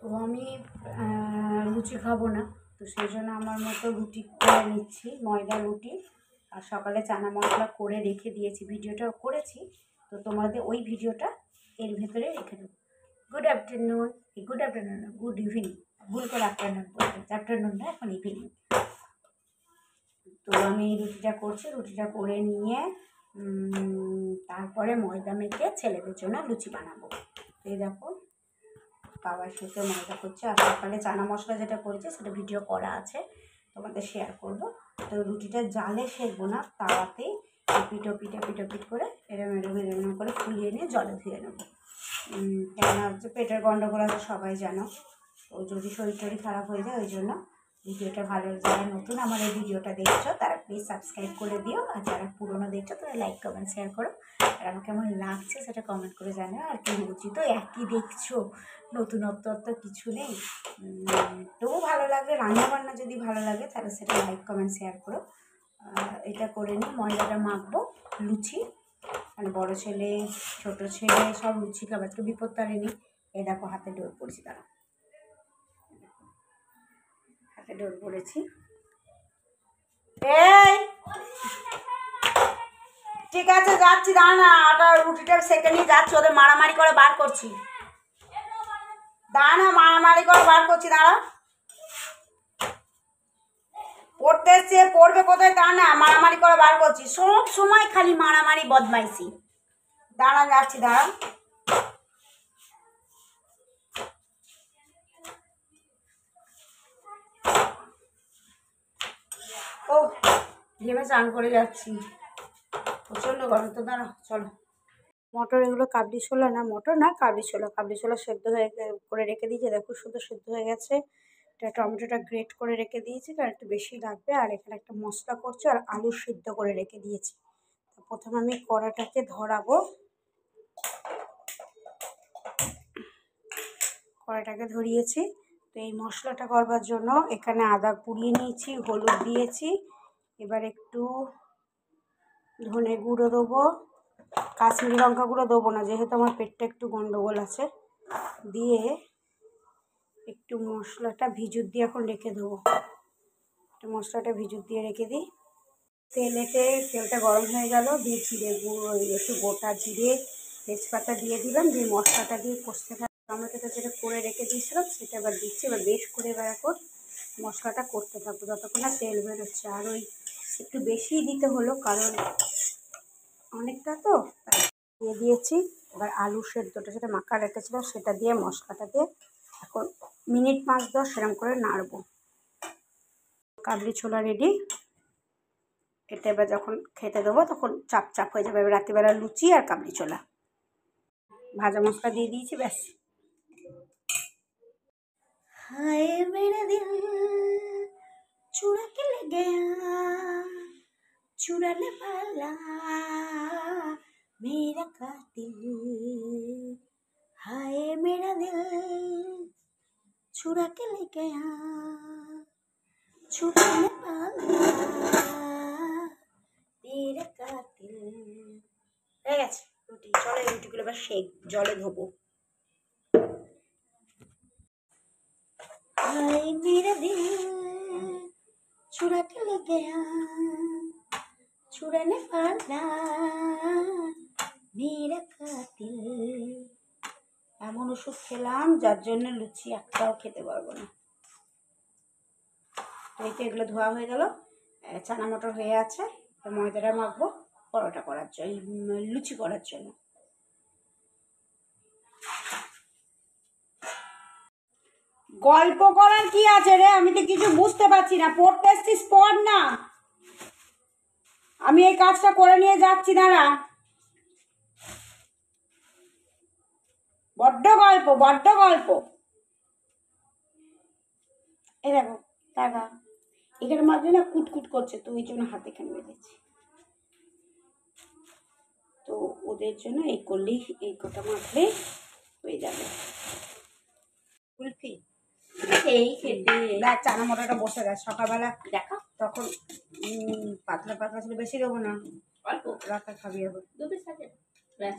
তো আমি লুচি খাবো না, তো সেই জন্য আমার মতো রুটি করে নিচ্ছি, ময়দা রুটি। আর সকালে চানা মশলা করে রেখে দিয়েছি, ভিডিওটা করেছি, তো তোমাদের ওই ভিডিওটা এর ভেতরে রেখে দেবো। গুড আফটারনুন, গুড ইভিনিং, ভুল করে আফটারনুন বলতে, আফটারনুন না, এখন ইভিনিং। তো আমি রুটিটা করছি, রুটিটা করে নিয়ে তারপরে ময়দা মেখে ছেলেদের জন্য লুচি বানাবো। এই দেখো বাবার সাথে ময়দা করছে, আর সকালে চানা মশলা যেটা করেছে সেটা ভিডিও করা আছে, তোমাদের শেয়ার করব। তো রুটিটা জালে সেঁকবো না, তাওয়াতেই পিট করে এরম করে ফুলিয়ে নিয়ে জলে ধুয়ে নেবো। কেননা হচ্ছে পেটের গন্ডগোল আছে সবাই জানো, তো যদি শরীর টরীর খারাপ হয়ে যায়, ওই জন্য ভিডিওটা ভালো, যারা নতুন আমার এই ভিডিওটা দেখছো তারা প্লিজ সাবস্ক্রাইব করে দিও, আর যারা পুরোনো দেখছো তারা লাইক কমেন্ট শেয়ার করো, আর আমার কেমন লাগছে সেটা কমেন্ট করে জানো। আর কি বলছি, তো একই দেখছো, নতুনত্ব তো কিছু নেই, তবু ভালো লাগবে, রান্নাবান্না যদি ভালো লাগে তাহলে সেটা লাইক কমেন্ট শেয়ার করো। এটা করে নিই, ময়দাটা মাখবো লুচি, মানে বড়ো ছেলে ছোটো ছেলে সব লুচি খাবার, তো বিপদ তারিনি। এই দেখো হাতে ডোর পড়েছি, তারা হাতে ডোর পড়েছি। এই ঠিক আছে যাচ্ছি, দাঁড়া না, আটা রুটিটা সেকে নিয়ে যাচ্ছি, ওদের মারামারি করে বার করছি, দাঁড়া না, মারামারি করে বার করছি, দাঁড়া। পড়তে এসছে, পড়বে কোথায়, তা না, মারামারি করে বার করছি, সব সময় খালি মারামারি বদমাইশি। দাঁড়া যাচ্ছি, দাঁড়া। ও ঘেমে স্নান করে যাচ্ছি, প্রচণ্ড গরম, তো দাঁড়া চলো। মটর এগুলো কাবলি ছোলা না, মটর না কাবলি ছোলা সেদ্ধ হয়ে করে রেখে দিয়েছি, দেখো শুধু সেদ্ধ হয়ে গেছে। এটা টমেটোটা গ্রেট করে রেখে দিয়েছি, কারণ একটু বেশি লাগবে, আর এখানে একটা মশলা করছি, আর আলু সিদ্ধ করে রেখে দিয়েছি। তো প্রথমে আমি কড়াটাকে ধরাবো, কড়াটাকে ধরিয়েছি। তো এই মশলাটা করবার জন্য এখানে আদা কুড়িয়ে নিয়েছি, হলুদ দিয়েছি, এবার একটু ধনে গুঁড়ো দেবো, কাশ্মীরি লঙ্কা গুঁড়ো দেবো না, যেহেতু আমার পেটটা একটু গন্ডগোল আছে, দিয়ে একটু মশলাটা ভিজুর দিয়ে এখন রেখে দেবো, একটু মশলাটা ভিজুর দিয়ে রেখে দিই। তেলটা গরম হয়ে গেল, দিয়ে জিরে গুঁড়ো, একটু গোটা জিরে তেজপাতা দিয়ে দিলাম, দিয়ে মশলাটা দিয়ে কষতে থাকলাম। টমেটোটা যেটা করে রেখে দিয়েছিলাম সেটা এবার দিচ্ছি, এবার বেশ করে এবার এখন মশলাটা করতে থাকবো যতক্ষণ না তেল বেরোচ্ছে। আর ওই একটু বেশিই দিতে হলো, কারণ অনেকটা তো, দিয়ে দিয়েছি। এবার আলু সেদ্ধটা যেটা মাখা রেখেছিলাম সেটা দিয়ে মশলাটা দিয়ে এখন মিনিট 5-10 সেরকম করে নাড়বো। কাবলি ছোলা রেডি, এটা এবার যখন খেতে দেবো তখন চাপ চাপ হয়ে যাবে। এবার রাত্রিবেলা লুচি আর কাবলি ছোলা, ভাজা মশলা দিয়ে দিয়েছি, ব্যাস। হায় মেরা দিল চুরা কে ले गया, चुराने वाला मेरा कातिल, हाय मेरा दिल चुरा के ले गया, चुराने वाला मेरा कातिल। হয়ে গেছে রুটি, চলো এই রুটিগুলো এবার জলে ধোবো। हाय मेरा दिल चुरा के ले गया, चुराने वाला मेरा कातिल। এমন ওষুধ খেলাম যার জন্য লুচি একটাও খেতে পারবো না। তো এই তো এগুলো ধোয়া হয়ে গেল, চানা মটর হয়ে আছে, ময়দাটা মাখবো পরোটা করার জন্য, লুচি করার জন্য। গল্প করার কি আছে রে, আমি তো কিছু বুঝতে পারছি না, পড়তে এসছিস পড় না, আমি এই কাজটা করে নিয়ে যাচ্ছি, দাঁড়া। বড্ড গল্প। এই দেখো টাকা এখানে মাঝে না কুটকুট করছে, তো ওই জন্য হাতে এখানে বেঁধেছি, তো ওদের জন্য এই করলেই, এই কটা মাখলেই হয়ে যাবে। কুলফি এই খেতে দেখ, চানা মটরটা বসে গেছে, সকালবেলা দেখা তখন পাতলা পাতলা ছিল, বেশি দেবো না, অল্প রাখা খাবি হবে, দুটো সাথে ব্যাস।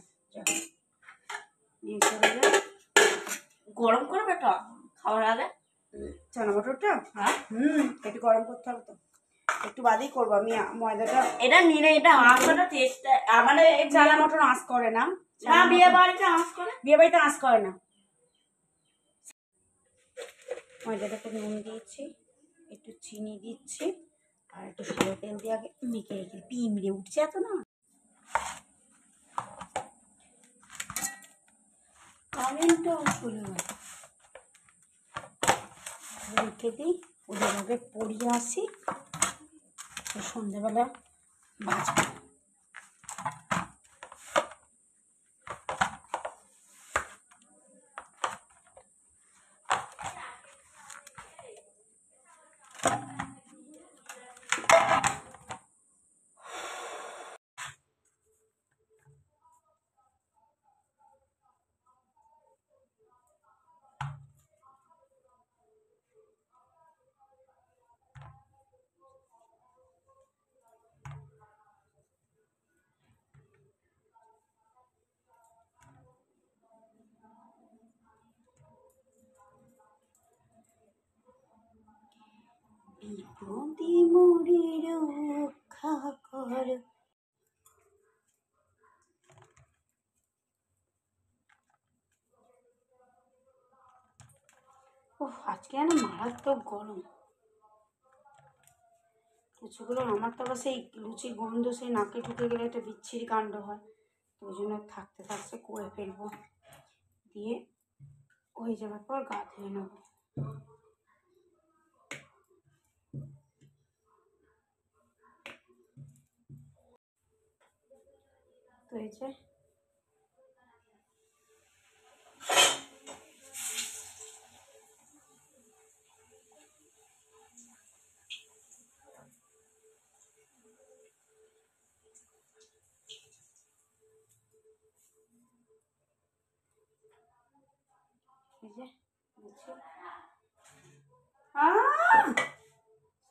নিয়ে চলে যা, গরম করে বেটা খাওয়ার আগে চানা মটরটা হ্যাঁ একটু গরম করতে হবে তো, একটু বাদেই করবো আমি ময়দাটা। এটা নিলে এটা আঁশটা টেস্ট মানে চানা মটর আঁশ করে না, না বিয়ে বাড়িতে আঁশ করে, বিয়ে বাড়িতে আঁশ করে না। ময়দাটাতে নুন দিয়েছি, একটু চিনি দিচ্ছি, আর একটু সাদা তেল দিয়ে আগে মেখে রেখে পিঁমড়ে উঠছে এত না। কারেন্টটা চলে গেল, রেখে দিই ওদের আগে পড়িয়ে আসি, সন্ধ্যেবেলা বাজবে। বিপদে মোরে রক্ষা কর। ও আজকে না মারাত্মক গরম। লুচিগুলো আমার তো আবার সেই লুচির গন্ধ সেই নাকে ঢুকে গেলে একটা বিচ্ছিরি কাণ্ড হয়, তো ওই জন্য থাকতে থাকতে করে ফেলবো, দিয়ে হয়ে যাওয়ার পর গা ধুয়ে নেবো। তো এই যে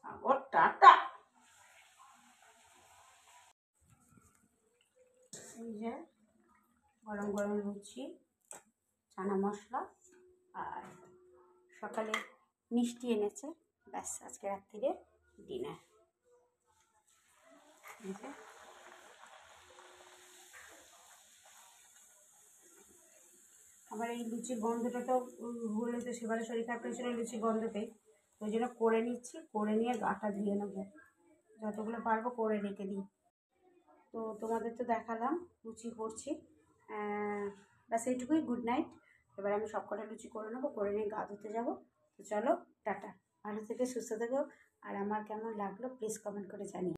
সাগর টাটা। এই যে গরম গরম লুচি, চানা মশলা, আর সকালে মিষ্টি এনেছে, ব্যাস আজকে রাত্রিরে ডিনার। আমার এই লুচির গন্ধটা তো হলে তো সেবারে শরীর খারাপ হয়েছিল লুচির গন্ধ পেয়ে, ওই জন্য করে নিচ্ছি, করে নিয়ে গাটা ধুয়ে নেবো, যতগুলো পারবো করে রেখে দিই। তো তোমাদের তো দেখালাম লুচি করছি, ব্যাস এইটুকুই, গুড নাইট। এবার আমি সব কটা লুচি করে নেবো, করে নিয়ে গা ধুতে যাবো। তো চলো টাটা, ভালো থেকে সুস্থ থেকো, আর আমার কেমন লাগলো প্লিজ কমেন্ট করে জানিও।